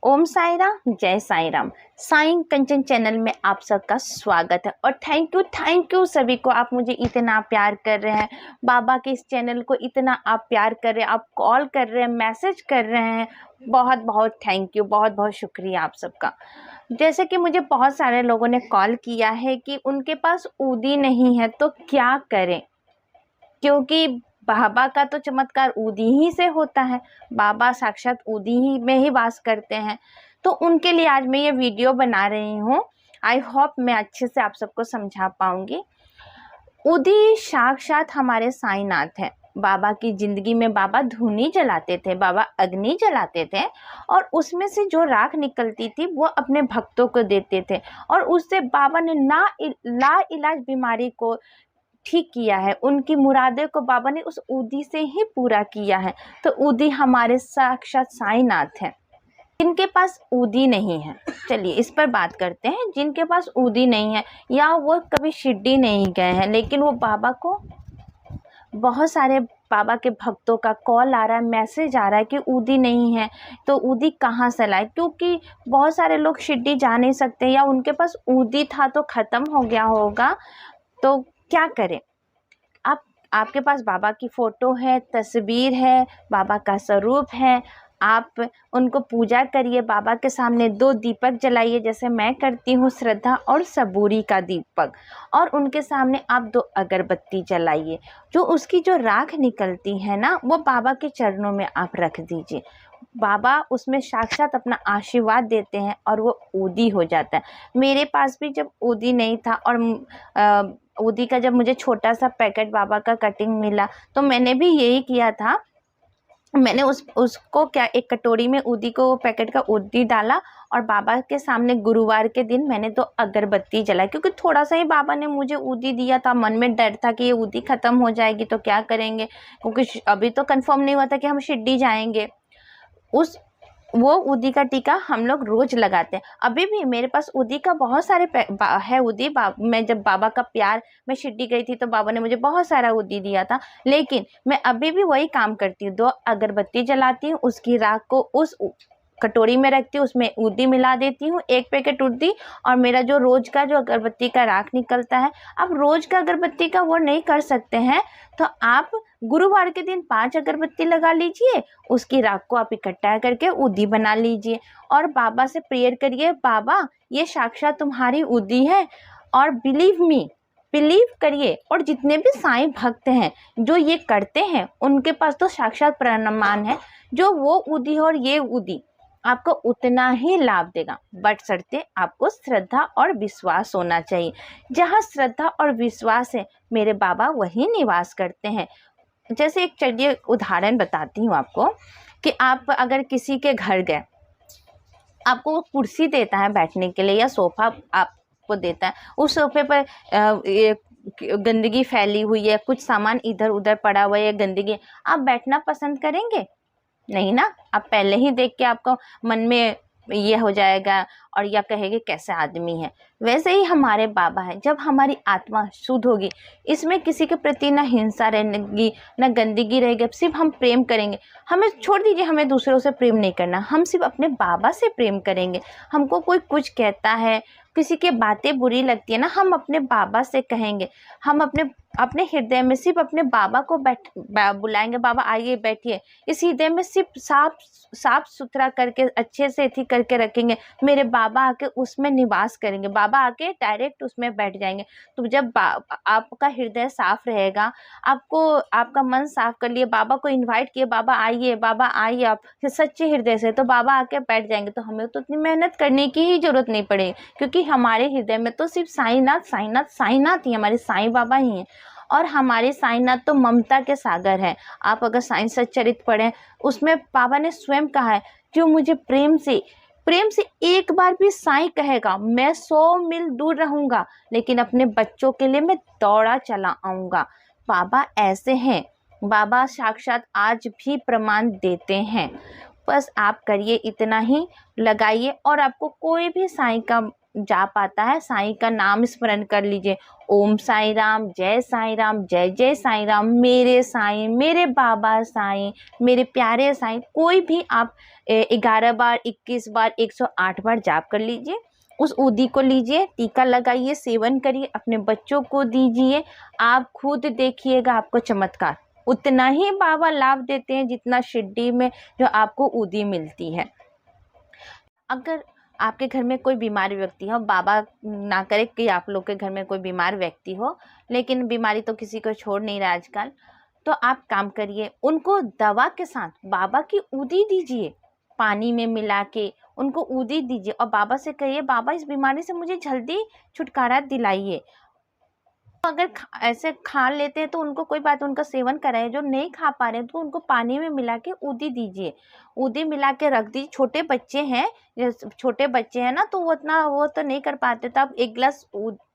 ओम साई राम, जय साई राम। साईं कंचन चैनल में आप सबका स्वागत है और थैंक यू सभी को। आप मुझे इतना प्यार कर रहे हैं, बाबा के इस चैनल को इतना आप प्यार कर रहे हैं, आप कॉल कर रहे हैं, मैसेज कर रहे हैं। बहुत बहुत थैंक यू, बहुत बहुत शुक्रिया आप सबका। जैसे कि मुझे बहुत सारे लोगों ने कॉल किया है कि उनके पास ऊदी नहीं है तो क्या करें, क्योंकि बाबा का तो चमत्कार ऊदी ही से होता है। बाबा साक्षात ऊदी ही में ही वास करते हैं। तो उनके लिए आज मैं ये वीडियो बना रही हूँ। आई होप मैं अच्छे से आप सबको समझा पाऊंगी। ऊदी साक्षात हमारे साईनाथ हैं। बाबा की जिंदगी में बाबा धूनी जलाते थे, बाबा अग्नि जलाते थे और उसमें से जो राख निकलती थी वो अपने भक्तों को देते थे और उससे बाबा ने ला इलाज बीमारी को ठीक किया है। उनकी मुरादे को बाबा ने उस ऊदी से ही पूरा किया है। तो ऊदी हमारे साक्षात साईनाथ हैं। जिनके पास ऊदी नहीं है, चलिए इस पर बात करते हैं। जिनके पास ऊदी नहीं है या वो कभी शिरडी नहीं गए हैं, लेकिन वो बाबा को, बहुत सारे बाबा के भक्तों का कॉल आ रहा है, मैसेज आ रहा है कि ऊदी नहीं है तो ऊदी कहाँ से लाए, क्योंकि बहुत सारे लोग शिरडी जा नहीं सकते या उनके पास ऊदी था तो ख़त्म हो गया होगा। तो क्या करें? आपके पास बाबा की फ़ोटो है, तस्वीर है, बाबा का स्वरूप है, आप उनको पूजा करिए। बाबा के सामने 2 दीपक जलाइए, जैसे मैं करती हूँ, श्रद्धा और सबूरी का दीपक, और उनके सामने आप 2 अगरबत्ती जलाइए। जो उसकी जो राख निकलती है ना, वो बाबा के चरणों में आप रख दीजिए। बाबा उसमें साक्षात अपना आशीर्वाद देते हैं और वो ऊदी हो जाता है। मेरे पास भी जब ऊदी नहीं था और ऊदी का जब मुझे छोटा सा पैकेट बाबा का कटिंग मिला तो मैंने भी यही किया था। मैंने उसको क्या, एक कटोरी में ऊदी को, वो पैकेट का ऊदी डाला और बाबा के सामने गुरुवार के दिन मैंने 2 अगरबत्ती जलाई, क्योंकि थोड़ा सा ही बाबा ने मुझे ऊदी दिया था। मन में डर था कि ये ऊदी ख़त्म हो जाएगी तो क्या करेंगे, क्योंकि अभी तो कंफर्म नहीं हुआ था कि हम शिरडी जाएंगे। वो ऊदी का टीका हम लोग रोज़ लगाते हैं। अभी भी मेरे पास ऊदी का बहुत सारे है ऊदी। मैं जब बाबा का प्यार, मैं शिरडी गई थी तो बाबा ने मुझे बहुत सारा ऊदी दिया था, लेकिन मैं अभी भी वही काम करती हूँ। 2 अगरबत्ती जलाती हूँ, उसकी राख को उस कटोरी में रखती हूँ, उसमें ऊदी मिला देती हूँ, 1 पैकेट ऊदी, और मेरा जो रोज़ का जो अगरबत्ती का राख निकलता है। आप रोज़ का अगरबत्ती का वो नहीं कर सकते हैं तो आप गुरुवार के दिन 5 अगरबत्ती लगा लीजिए, उसकी राख को आप इकट्ठा करके ऊदी बना लीजिए और बाबा से प्रेयर करिए, बाबा ये साक्षात तुम्हारी ऊदी है। और बिलीव करिए। और जितने भी साईं भक्त हैं जो ये करते हैं उनके पास तो साक्षात प्रमाण है, जो वो ऊदी और ये ऊदी आपको उतना ही लाभ देगा, बशर्ते आपको श्रद्धा और विश्वास होना चाहिए। जहाँ श्रद्धा और विश्वास है, मेरे बाबा वहीं निवास करते हैं। जैसे एक चलिए उदाहरण बताती हूँ आपको कि आप अगर किसी के घर गए, आपको वो कुर्सी देता है बैठने के लिए या सोफ़ा आपको देता है, उस सोफ़े पर ये गंदगी फैली हुई है, कुछ सामान इधर उधर पड़ा हुआ है, गंदगी, आप बैठना पसंद करेंगे? नहीं ना। आप पहले ही देख के आपको मन में ये हो जाएगा और या कहेंगे कैसे आदमी है। वैसे ही हमारे बाबा है। जब हमारी आत्मा शुद्ध होगी, इसमें किसी के प्रति ना हिंसा रहेगी, ना गंदगी रहेगी, सिर्फ हम प्रेम करेंगे। हमें छोड़ दीजिए, हमें दूसरों से प्रेम नहीं करना, हम सिर्फ अपने बाबा से प्रेम करेंगे। हमको कोई कुछ कहता है, किसी की बातें बुरी लगती है ना, हम अपने बाबा से कहेंगे। हम अपने हृदय में सिर्फ अपने बाबा को बुलाएंगे, बाबा आइए बैठिए। इस हृदय में सिर्फ साफ सुथरा करके, अच्छे से थी करके रखेंगे। मेरे बाबा आके उसमें निवास करेंगे, बाबा आके डायरेक्ट उसमें बैठ जाएंगे। तो जब आपका हृदय साफ रहेगा, आपका मन साफ कर लिए, बाबा को इनवाइट किए, बाबा आइए आप सच्चे हृदय से, तो बाबा आके बैठ जाएंगे। तो हमें तो इतनी मेहनत करने की ही जरूरत नहीं पड़ेगी, क्योंकि हमारे हृदय में तो सिर्फ साईनाथ ही, हमारे साईं बाबा ही हैं। और हमारे साईनाथ तो ममता के सागर हैं। आप अगर साईं सच्चरित्र पढ़ें, उसमें बाबा ने स्वयं कहा है, जो मुझे प्रेम से एक बार भी साईं कहेगा, मैं 100 मील दूर रहूंगा लेकिन अपने बच्चों के लिए मैं दौड़ा चला आऊंगा। बाबा ऐसे हैं। बाबा साक्षात आज भी प्रमाण देते हैं। बस आप करिए इतना ही, लगाइए, और आपको कोई भी साईं का जाप आता है, साईं का नाम स्मरण कर लीजिए। ओम साईं राम, जय साईं राम, जय जय साईं राम, मेरे साईं, मेरे बाबा साईं, मेरे प्यारे साईं। कोई भी आप 11 बार, 21 बार, 108 बार जाप कर लीजिए। उस ऊदी को लीजिए, टीका लगाइए, सेवन करिए, अपने बच्चों को दीजिए। आप खुद देखिएगा आपको चमत्कार। उतना ही बाबा लाभ देते हैं जितना शिरडी में जो आपको ऊदी मिलती है। अगर आपके घर में कोई बीमार व्यक्ति हो, बाबा ना करे कि आप लोग के घर में कोई बीमार व्यक्ति हो, लेकिन बीमारी तो किसी को छोड़ नहीं रहा आजकल, तो आप काम करिए, उनको दवा के साथ बाबा की ऊदी दीजिए, पानी में मिला के उनको ऊदी दीजिए और बाबा से कहिए, बाबा इस बीमारी से मुझे जल्दी छुटकारा दिलाइए। अगर ऐसे खा लेते हैं तो उनको कोई बात, उनका सेवन कराइए। जो नहीं खा पा रहे हैं तो उनको पानी में मिला के ऊदी दीजिए, ऊदी मिला के रख दीजिए। छोटे बच्चे हैं, छोटे बच्चे हैं ना, तो वो तो नहीं कर पाते, तो आप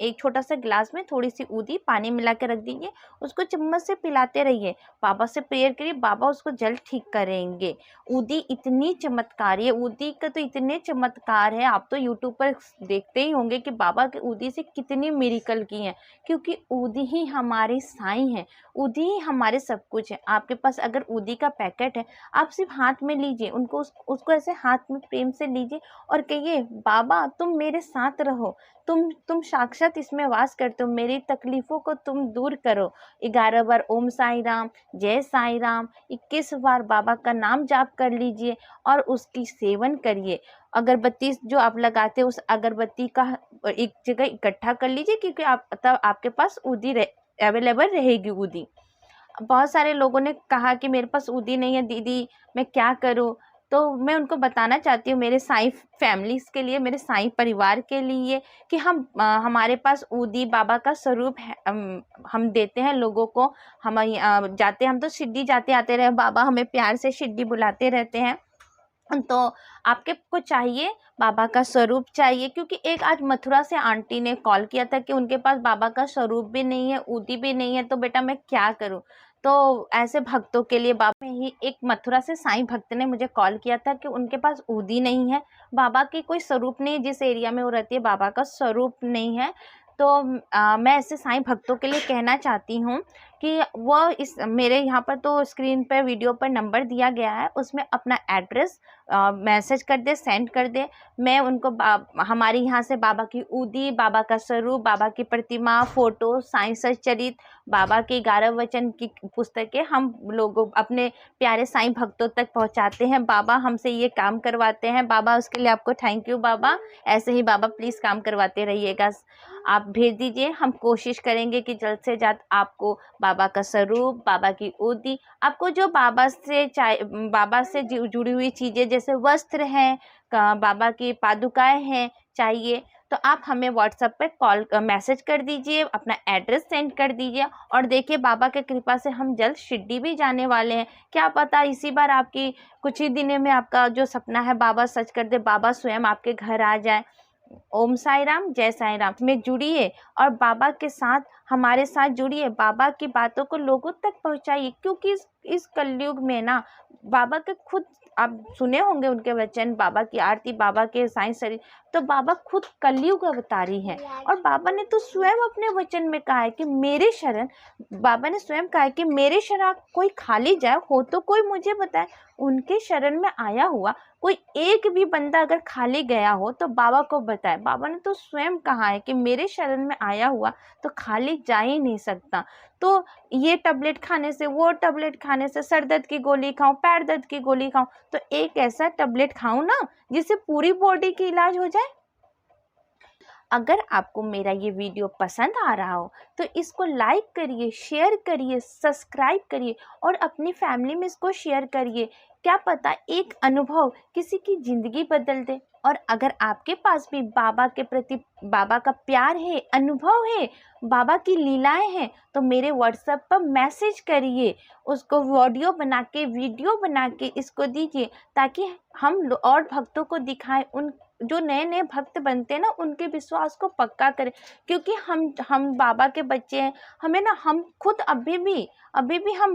एक छोटा सा गिलास में थोड़ी सी ऊदी पानी मिला के रख दीजिए, उसको चम्मच से पिलाते रहिए। बाबा से प्रेयर करिए, बाबा उसको जल्द ठीक करेंगे। ऊदी इतनी चमत्कारी है, ऊदी का तो इतने चमत्कार है, आप तो यूट्यूब पर देखते ही होंगे कि बाबा के ऊदी से कितनी मिरेकल की हैं, क्योंकि ऊदी ही हमारे साईं हैं, ऊदी ही हमारे सब कुछ है। आपके पास अगर ऊदी का पैकेट है, आप सिर्फ हाथ में लीजिए, उसको ऐसे हाथ में प्रेम से लीजिए और कहिए, बाबा तुम मेरे साथ रहो, तुम साक्षात इसमें वास करते हो, मेरी तकलीफ़ों को तुम दूर करो। 11 बार ओम साईं राम, जय साईं राम, 21 बार बाबा का नाम जाप कर लीजिए और उसकी सेवन करिए। अगरबत्ती जो आप लगाते हैं, उस अगरबत्ती का एक जगह इकट्ठा कर लीजिए, क्योंकि तब आपके पास ऊदी अवेलेबल रहेगी ऊदी। बहुत सारे लोगों ने कहा कि मेरे पास ऊदी नहीं है दीदी, मैं क्या करूं? तो मैं उनको बताना चाहती हूँ, मेरे साईं फैमिलीज़ के लिए, मेरे साईं परिवार के लिए, कि हमारे पास ऊदी बाबा का स्वरूप है, हम देते हैं लोगों को। हम जाते हैं, हम तो शिरडी जाते आते रहे, बाबा हमें प्यार से शिरडी बुलाते रहते हैं। तो आपके को चाहिए, बाबा का स्वरूप चाहिए, क्योंकि एक आज मथुरा से आंटी ने कॉल किया था कि उनके पास बाबा का स्वरूप भी नहीं है, ऊदी भी नहीं है, तो बेटा मैं क्या करूं? तो ऐसे भक्तों के लिए बाबा ही, एक मथुरा से साईं भक्त ने मुझे कॉल किया था कि उनके पास ऊदी नहीं है, बाबा की कोई स्वरूप नहीं है, जिस एरिया में वो रहती है बाबा का स्वरूप नहीं है। तो मैं ऐसे साईं भक्तों के लिए कहना चाहती हूँ कि वो मेरे यहाँ पर तो स्क्रीन पर वीडियो पर नंबर दिया गया है, उसमें अपना एड्रेस मैसेज कर दे, सेंड कर दे। मैं उनको हमारे यहाँ से बाबा की ऊदी, बाबा का स्वरूप, बाबा की प्रतिमा, फ़ोटो, साईं सच्चरित, बाबा के 11 वचन की पुस्तकें हम लोगों अपने प्यारे साईं भक्तों तक पहुँचाते हैं। बाबा हमसे ये काम करवाते हैं। बाबा उसके लिए आपको थैंक यू बाबा। ऐसे ही बाबा प्लीज़ काम करवाते रहिएगा। आप भेज दीजिए, हम कोशिश करेंगे कि जल्द से जल्द आपको बाबा का स्वरूप, बाबा की ऊदी, आपको जो बाबा से जुड़ी हुई चीज़ें जैसे वस्त्र हैं, बाबा की पादुकाएं हैं चाहिए, तो आप हमें व्हाट्सएप पे मैसेज कर दीजिए, अपना एड्रेस सेंड कर दीजिए। और देखिए, बाबा के कृपा से हम जल्द शिरडी भी जाने वाले हैं। क्या पता इसी बार आपकी कुछ ही दिनों में आपका जो सपना है बाबा सच कर दे, बाबा स्वयं आपके घर आ जाए। ओम साई राम, जय साई राम में जुड़िए और बाबा के साथ, हमारे साथ जुड़िए, बाबा की बातों को लोगों तक पहुंचाइए, क्योंकि इस कलयुग में ना, बाबा के खुद आप सुने होंगे उनके वचन, बाबा की आरती, बाबा के साईं शरीर, तो बाबा खुद कलयुग अवतारी हैं। और बाबा ने तो स्वयं अपने वचन में कहा है कि मेरे शरण, बाबा ने स्वयं कहा है कि मेरे शरण कोई खाली जाए हो तो कोई मुझे बताए। उनके शरण में आया हुआ कोई एक भी बंदा अगर खाली गया हो तो बाबा को बताए। बाबा ने तो स्वयं कहा है कि मेरे शरण में आया हुआ तो खाली जा ही नहीं सकता। तो ये टैबलेट खाने से, वो टैबलेट खाने से, सर दर्द की गोली खाऊं, पैर दर्द की गोली खाऊं, तो एक ऐसा टैबलेट खाऊं ना जिससे पूरी बॉडी की इलाज हो जाए। अगर आपको मेरा ये वीडियो पसंद आ रहा हो तो इसको लाइक करिए, शेयर करिए, सब्सक्राइब करिए और अपनी फैमिली में इसको शेयर करिए। क्या पता एक अनुभव किसी की ज़िंदगी बदल दे। और अगर आपके पास भी बाबा के प्रति, बाबा का प्यार है, अनुभव है, बाबा की लीलाएं हैं, तो मेरे व्हाट्सएप पर मैसेज करिए, उसको ऑडियो बना के, वीडियो बना के इसको दीजिए, ताकि हम और भक्तों को दिखाएं। उन जो नए नए भक्त बनते हैं ना, उनके विश्वास को पक्का करें, क्योंकि हम बाबा के बच्चे हैं। हमें ना, हम खुद अभी भी अभी भी हम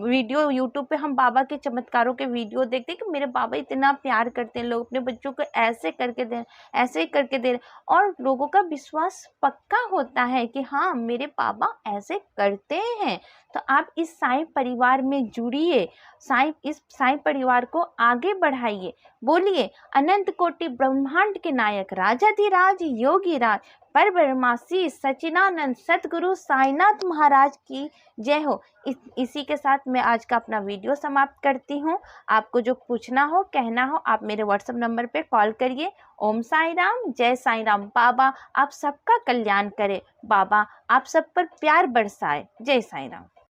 वीडियो यूट्यूब पे हम बाबा के चमत्कारों के वीडियो देखते हैं कि मेरे बाबा इतना प्यार करते हैं, लोग अपने बच्चों को ऐसे करके दे, ऐसे करके दे, और लोगों का विश्वास पक्का होता है कि हाँ मेरे बाबा ऐसे करते हैं। तो आप इस साईं परिवार में जुड़िए, इस साईं परिवार को आगे बढ़ाइए। बोलिए अनंत कोटि ब्रह्मांड के नायक राजाधिराज योगी राज परब्रह्मासी सच्चिदानंद सतगुरु साईनाथ महाराज की जय हो। इसी के साथ मैं आज का अपना वीडियो समाप्त करती हूँ। आपको जो पूछना हो, कहना हो, आप मेरे व्हाट्सएप नंबर पे कॉल करिए। ओम साई राम, जय साई राम। बाबा आप सबका कल्याण करे, बाबा आप सब पर प्यार बरसाए। जय साई राम।